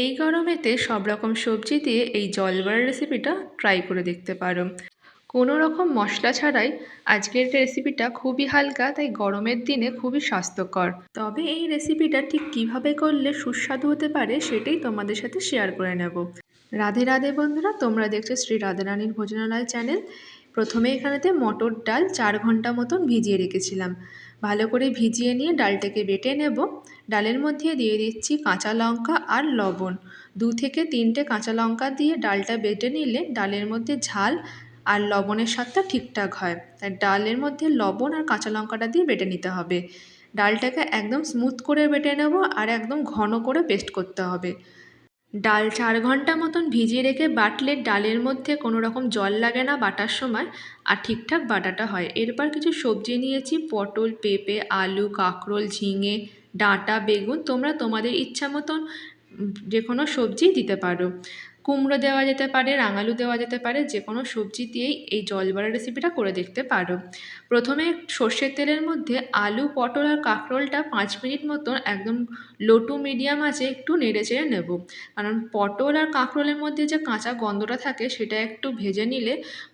এই গরমেতে সব রকম সবজি দিয়ে এই জলবড়া রেসিপিটা ট্রাই করে দেখতে পারো। কোনো রকম মশলা ছাড়াই আজকের রেসিপিটা খুবই হালকা, তাই গরমের দিনে খুবই স্বাস্থ্যকর। তবে এই রেসিপিটা ঠিক কিভাবে করলে সুস্বাদু হতে পারে সেটাই তোমাদের সাথে শেয়ার করে নেব। রাধে রাধে বন্ধুরা, তোমরা দেখছো শ্রী রাধারানীর ভোজনালয় চ্যানেল। প্রথমে এখানেতে মটর ডাল 4 ঘন্টা মতন ভিজিয়ে রেখেছিলাম। ভালো করে ভিজিয়ে নিয়ে ডালটাকে বেটে নেব। ডালের মধ্যে দিয়ে দিচ্ছি কাঁচা লঙ্কা আর লবণ। 2 থেকে 3টে কাঁচা লঙ্কা দিয়ে ডালটা বেটে নিলে ডালের মধ্যে ঝাল আর লবণের স্বাদটা ঠিকঠাক হয়। তাই ডালের মধ্যে লবণ আর কাঁচা লঙ্কাটা দিয়ে বেটে নিতে হবে। ডালটাকে একদম স্মুথ করে বেটে নেব আর একদম ঘন করে পেস্ট করতে হবে। ডাল 4 ঘন্টা মতন ভিজিয়ে রেখে বাটলে ডালের মধ্যে কোনো রকম জল লাগে না বাটার সময়, আর ঠিকঠাক বাটাটা হয়। এরপর কিছু সবজি নিয়েছি, পটল, পেঁপে, আলু, কাঁকরোল, ঝিঙে, ডাঁটা, বেগুন। তোমরা তোমাদের ইচ্ছা মতন যে কোনো সবজি দিতে পারো। কুমড়ো দেওয়া যেতে পারে, রাঙালু দেওয়া যেতে পারে, যে কোনো সবজি দিয়েই এই জলবড়া রেসিপিটা করে দেখতে পারো। প্রথমে সর্ষের তেলের মধ্যে আলু, পটল আর কাঁকরোলটা 5 মিনিট মতন একদম লো টু মিডিয়াম আঁচে একটু নেড়ে চেড়ে নেব। কারণ পটল আর কাঁকরোলের মধ্যে যে কাঁচা গন্ধটা থাকে সেটা একটু ভেজে নিলে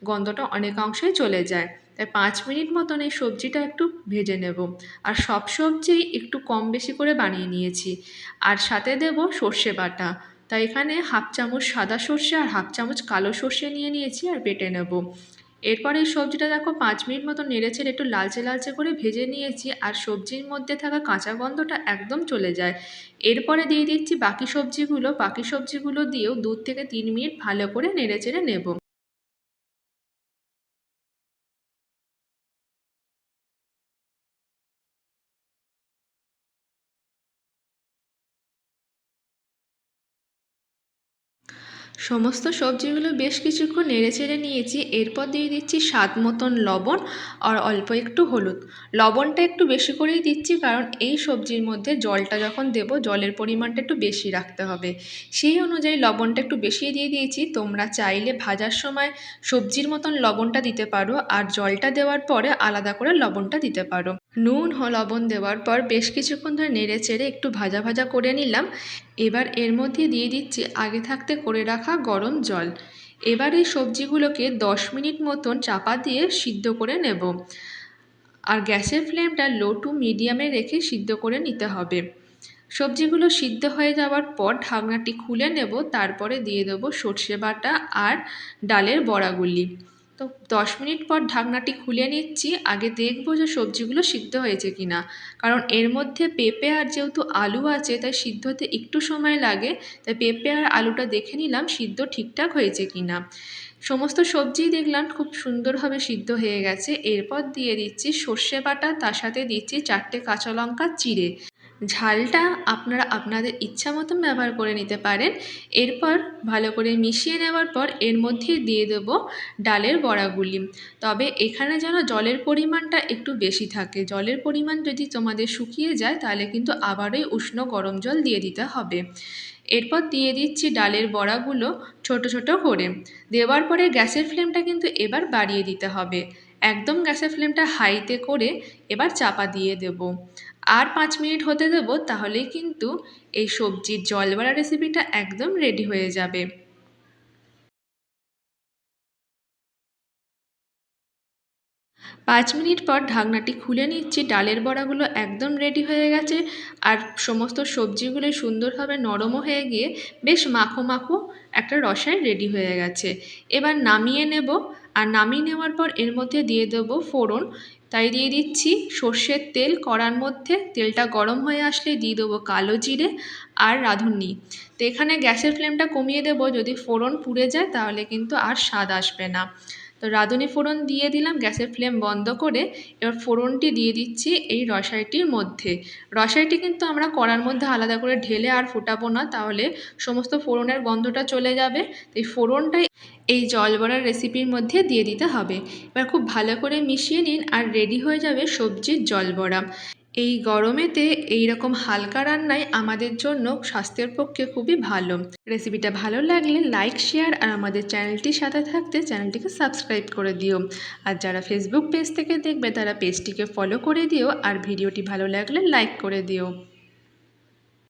গন্ধটা অনেকাংশেই চলে যায়। তাই 5 মিনিট মতন এই সবজিটা একটু ভেজে নেব। আর সব সবজিই একটু কম বেশি করে বানিয়ে নিয়েছি। আর সাথে দেব সর্ষে বাটা। তাই এখানে 1/2 চামচ সাদা সর্ষে আর 1/2 চামচ কালো সর্ষে নিয়েছি আর বেটে নেব। এরপর এই সবজিটা দেখো 5 মিনিট মতো নেড়েচেড়ে একটু লালচে লালচে করে ভেজে নিয়েছি, আর সবজির মধ্যে থাকা কাঁচা গন্ধটা একদম চলে যায়। এরপরে দিয়ে দিচ্ছি বাকি সবজিগুলো দিয়েও 2 থেকে 3 মিনিট ভালো করে নেড়েচেড়ে নেব। সমস্ত সবজিগুলো বেশ কিছুক্ষণ নেড়েচেড়ে নিয়েছি। এরপর দিয়ে দিচ্ছি স্বাদ মতন লবণ আর অল্প একটু হলুদ। লবণটা একটু বেশি করেই দিচ্ছি, কারণ এই সবজির মধ্যে জলটা যখন দেব জলের পরিমাণটা একটু বেশি রাখতে হবে। সেই অনুযায়ী লবণটা একটু বেশি দিয়ে দিয়েছি। তোমরা চাইলে ভাজার সময় সবজির মতন লবণটা দিতে পারো, আর জলটা দেওয়ার পরে আলাদা করে লবণটা দিতে পারো। নুন ও লবণ দেওয়ার পর বেশ কিছুক্ষণ ধরে নেড়ে চেড়ে একটু ভাজা ভাজা করে নিলাম। এবার এর মধ্যে দিয়ে দিচ্ছি আগে থাকতে করে রাখা গরম জল। এবার এই সবজিগুলোকে 10 মিনিট মতন চাপা দিয়ে সিদ্ধ করে নেব। আর গ্যাসের ফ্লেমটা লো টু মিডিয়ামে রেখে সিদ্ধ করে নিতে হবে। সবজিগুলো সিদ্ধ হয়ে যাওয়ার পর ঢাকনাটি খুলে নেব। তারপরে দিয়ে দেবো সর্ষে বাটা আর ডালের বড়াগুলি। তো 10 মিনিট পর ঢাকনাটি খুলে নিচ্ছি। আগে দেখব যে সবজিগুলো সিদ্ধ হয়েছে কিনা, কারণ এর মধ্যে পেঁপে আর যেহেতু আলু আছে তাই সিদ্ধ হতে একটু সময় লাগে। তাই পেঁপে আর আলুটা দেখে নিলাম সিদ্ধ ঠিকঠাক হয়েছে কিনা। সমস্ত সবজিই দেখলাম খুব সুন্দরভাবে সিদ্ধ হয়ে গেছে। এরপর দিয়ে দিচ্ছি সর্ষে বাটা, তার সাথে দিচ্ছি 4টে কাঁচা লঙ্কা চিড়ে। ঝালটা আপনারা আপনাদের ইচ্ছা মতন ব্যবহার করে নিতে পারেন। এরপর ভালো করে মিশিয়ে নেওয়ার পর এর মধ্যে দিয়ে দেব ডালের বড়াগুলি। তবে এখানে যেন জলের পরিমাণটা একটু বেশি থাকে। জলের পরিমাণ যদি তোমাদের শুকিয়ে যায় তাহলে কিন্তু আবারই উষ্ণ গরম জল দিয়ে দিতে হবে। এরপর দিয়ে দিচ্ছি ডালের বড়াগুলো ছোট ছোট করে। দেওয়ার পরে গ্যাসের ফ্লেমটা কিন্তু এবার বাড়িয়ে দিতে হবে। একদম গ্যাসের ফ্লেমটা হাইতে করে এবার চাপা দিয়ে দেব। আর 5 মিনিট হতে দেব, তাহলেই কিন্তু এই সবজির জলবড়া রেসিপিটা একদম রেডি হয়ে যাবে। 5 মিনিট পর ঢাকনাটি খুলে নিচ্ছি। ডালের বড়াগুলো একদম রেডি হয়ে গেছে, আর সমস্ত সবজিগুলো সুন্দরভাবে নরমও হয়ে গিয়ে বেশ মাখো মাখো একটা রসায় রেডি হয়ে গেছে। এবার নামিয়ে নেব। আর নামিয়ে নেওয়ার পর এর মধ্যে দিয়ে দেবো ফোড়ন। তাই দিয়ে দিচ্ছি সর্ষের তেল কড়ার মধ্যে। তেলটা গরম হয়ে আসলে দিয়ে দেবো কালো জিরে আর রাঁধুনি। তো এখানে গ্যাসের ফ্লেমটা কমিয়ে দেবো, যদি ফোড়ন পুড়ে যায় তাহলে কিন্তু আর স্বাদ আসবে না। তো রাঁধুনি ফোড়ন দিয়ে দিলাম গ্যাসের ফ্লেম বন্ধ করে। এবার ফোড়নটি দিয়ে দিচ্ছি এই রসাইটির মধ্যে। রসাইটি কিন্তু আমরা কড়ার মধ্যে আলাদা করে ঢেলে আর ফোটাবো না, তাহলে সমস্ত ফোড়নের গন্ধটা চলে যাবে। এই ফোড়নটাই এই জলবড়ার রেসিপির মধ্যে দিয়ে দিতে হবে। এবার খুব ভালো করে মিশিয়ে নিন আর রেডি হয়ে যাবে সবজির জলবড়া। এই গরমেতে এই রকম হালকা রান্নাই আমাদের জন্য স্বাস্থ্যের পক্ষে খুবই ভালো। রেসিপিটা ভালো লাগলে লাইক, শেয়ার আর আমাদের চ্যানেলটির সাথে থাকতে চ্যানেলটিকে সাবস্ক্রাইব করে দিও। আর যারা ফেসবুক পেজ থেকে দেখবে তারা পেজটিকে ফলো করে দিও, আর ভিডিওটি ভালো লাগলে লাইক করে দিও।